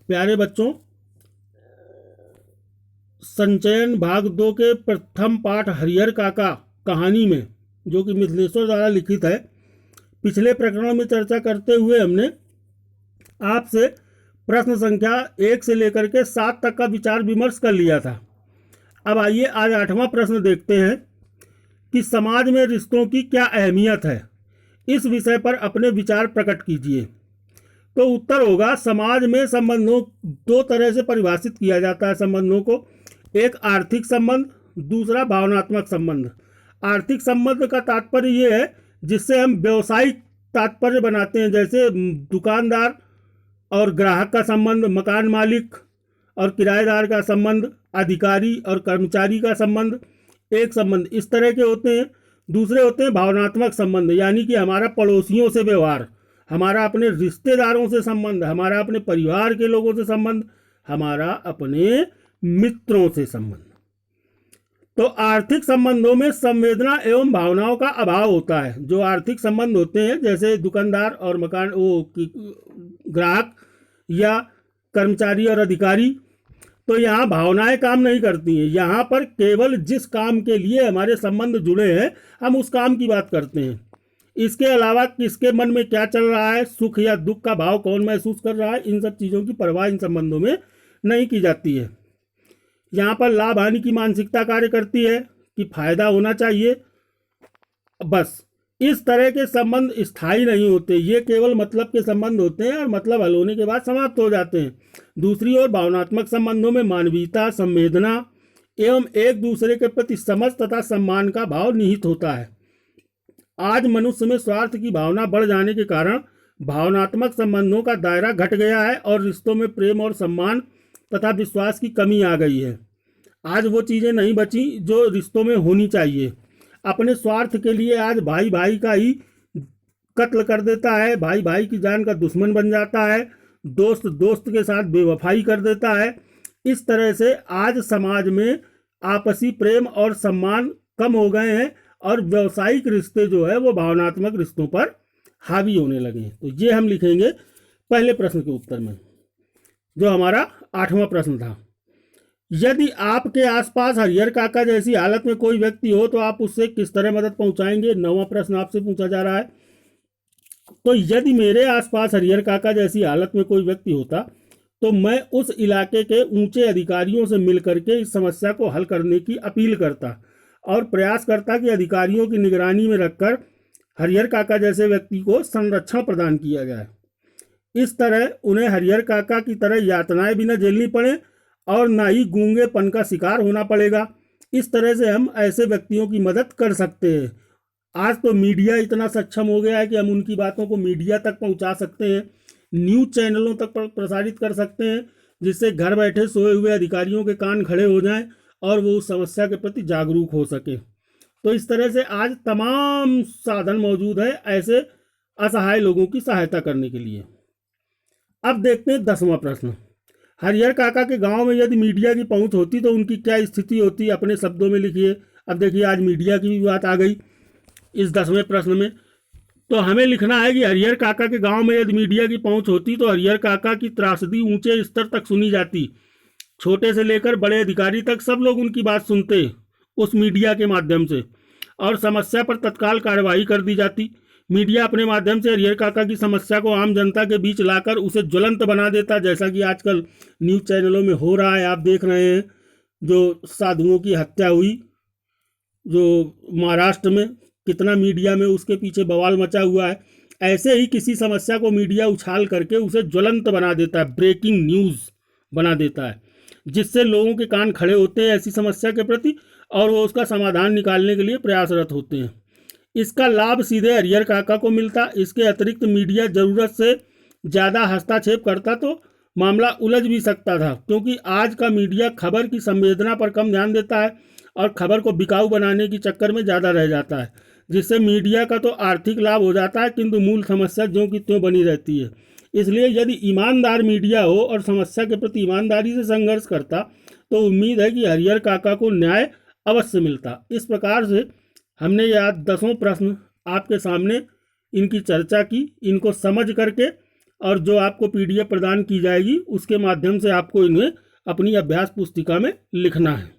प्यारे बच्चों, संचयन भाग 2 के प्रथम पाठ हरिहर काका कहानी में, जो कि मिथिलेश्वर द्वारा लिखित है, पिछले प्रकरणों में चर्चा करते हुए हमने आपसे प्रश्न संख्या 1 से लेकर के 7 तक का विचार विमर्श कर लिया था। अब आइए आज 8वां प्रश्न देखते हैं कि समाज में रिश्तों की क्या अहमियत है। इस विषय पर अपने विचार प्रकट कीजिए। तो उत्तर होगा, समाज में संबंधों दो तरह से परिभाषित किया जाता है संबंधों को। एक आर्थिक संबंध, दूसरा भावनात्मक संबंध। आर्थिक संबंध का तात्पर्य ये है जिससे हम व्यवसायिक तात्पर्य बनाते हैं, जैसे दुकानदार और ग्राहक का संबंध, मकान मालिक और किराएदार का संबंध, अधिकारी और कर्मचारी का संबंध, एक संबंध इस तरह के होते हैं। दूसरे होते हैं भावनात्मक संबंध, यानी कि हमारा पड़ोसियों से व्यवहार, हमारा अपने रिश्तेदारों से संबंध, हमारा अपने परिवार के लोगों से संबंध, हमारा अपने मित्रों से संबंध। तो आर्थिक संबंधों में संवेदना एवं भावनाओं का अभाव होता है। जो आर्थिक संबंध होते हैं जैसे दुकानदार और मकान ग्राहक या कर्मचारी और अधिकारी, तो यहाँ भावनाएं काम नहीं करती हैं। यहाँ पर केवल जिस काम के लिए हमारे संबंध जुड़े हैं हम उस काम की बात करते हैं। इसके अलावा किसके मन में क्या चल रहा है, सुख या दुख का भाव कौन महसूस कर रहा है, इन सब चीज़ों की परवाह इन संबंधों में नहीं की जाती है। यहाँ पर लाभ हानि की मानसिकता कार्य करती है कि फायदा होना चाहिए। बस इस तरह के संबंध स्थायी नहीं होते, ये केवल मतलब के संबंध होते हैं और मतलब हल होने के बाद समाप्त हो जाते हैं। दूसरी ओर भावनात्मक संबंधों में मानवीयता, संवेदना एवं एक दूसरे के प्रति समझ तथा सम्मान का भाव निहित होता है। आज मनुष्य में स्वार्थ की भावना बढ़ जाने के कारण भावनात्मक संबंधों का दायरा घट गया है और रिश्तों में प्रेम और सम्मान तथा विश्वास की कमी आ गई है। आज वो चीज़ें नहीं बची जो रिश्तों में होनी चाहिए। अपने स्वार्थ के लिए आज भाई भाई का ही कत्ल कर देता है, भाई भाई की जान का दुश्मन बन जाता है, दोस्त दोस्त के साथ बेवफाई कर देता है। इस तरह से आज समाज में आपसी प्रेम और सम्मान कम हो गए हैं और व्यवसायिक रिश्ते जो है वो भावनात्मक रिश्तों पर हावी होने लगे हैं। तो ये हम लिखेंगे पहले प्रश्न के उत्तर में, जो हमारा 8वां प्रश्न था। यदि आपके आसपास हरिहर काका जैसी हालत में कोई व्यक्ति हो तो आप उससे किस तरह मदद पहुंचाएंगे। 9वां प्रश्न आपसे पूछा जा रहा है। तो यदि मेरे आसपास हरिहर काका जैसी हालत में कोई व्यक्ति होता तो मैं उस इलाके के ऊंचे अधिकारियों से मिलकर के इस समस्या को हल करने की अपील करता और प्रयास करता कि अधिकारियों की निगरानी में रखकर हरिहर काका जैसे व्यक्ति को संरक्षण प्रदान किया जाए। इस तरह उन्हें हरिहर काका की तरह यातनाएं भी न झेलनी पड़े और ना ही गूंगेपन का शिकार होना पड़ेगा। इस तरह से हम ऐसे व्यक्तियों की मदद कर सकते हैं। आज तो मीडिया इतना सक्षम हो गया है कि हम उनकी बातों को मीडिया तक पहुंचा सकते हैं, न्यूज़ चैनलों तक प्रसारित कर सकते हैं, जिससे घर बैठे सोए हुए अधिकारियों के कान खड़े हो जाएं और वो उस समस्या के प्रति जागरूक हो सके। तो इस तरह से आज तमाम साधन मौजूद है ऐसे असहाय लोगों की सहायता करने के लिए। अब देखते हैं 10वां प्रश्न। हरिहर काका के गांव में यदि मीडिया की पहुंच होती तो उनकी क्या स्थिति होती, अपने शब्दों में लिखिए। अब देखिए आज मीडिया की भी बात आ गई इस 10वें प्रश्न में। तो हमें लिखना है कि हरिहर काका के गांव में यदि मीडिया की पहुंच होती तो हरिहर काका की त्रासदी ऊंचे स्तर तक सुनी जाती। छोटे से लेकर बड़े अधिकारी तक सब लोग उनकी बात सुनते उस मीडिया के माध्यम से और समस्या पर तत्काल कार्रवाई कर दी जाती। मीडिया अपने माध्यम से हरिहर काका की समस्या को आम जनता के बीच लाकर उसे ज्वलंत बना देता, जैसा कि आजकल न्यूज़ चैनलों में हो रहा है। आप देख रहे हैं जो साधुओं की हत्या हुई जो महाराष्ट्र में, कितना मीडिया में उसके पीछे बवाल मचा हुआ है। ऐसे ही किसी समस्या को मीडिया उछाल करके उसे ज्वलंत बना देता है, ब्रेकिंग न्यूज़ बना देता है, जिससे लोगों के कान खड़े होते हैं ऐसी समस्या के प्रति और वो उसका समाधान निकालने के लिए प्रयासरत होते हैं। इसका लाभ सीधे हरिहर काका को मिलता। इसके अतिरिक्त मीडिया ज़रूरत से ज़्यादा हस्तक्षेप करता तो मामला उलझ भी सकता था, क्योंकि आज का मीडिया खबर की संवेदना पर कम ध्यान देता है और खबर को बिकाऊ बनाने के चक्कर में ज़्यादा रह जाता है, जिससे मीडिया का तो आर्थिक लाभ हो जाता है किंतु मूल समस्या ज्यों की त्यों बनी रहती है। इसलिए यदि ईमानदार मीडिया हो और समस्या के प्रति ईमानदारी से संघर्ष करता तो उम्मीद है कि हरिहर काका को न्याय अवश्य मिलता। इस प्रकार से हमने यह 10वां प्रश्न आपके सामने इनकी चर्चा की। इनको समझ करके और जो आपको PDF प्रदान की जाएगी उसके माध्यम से आपको इन्हें अपनी अभ्यास पुस्तिका में लिखना है।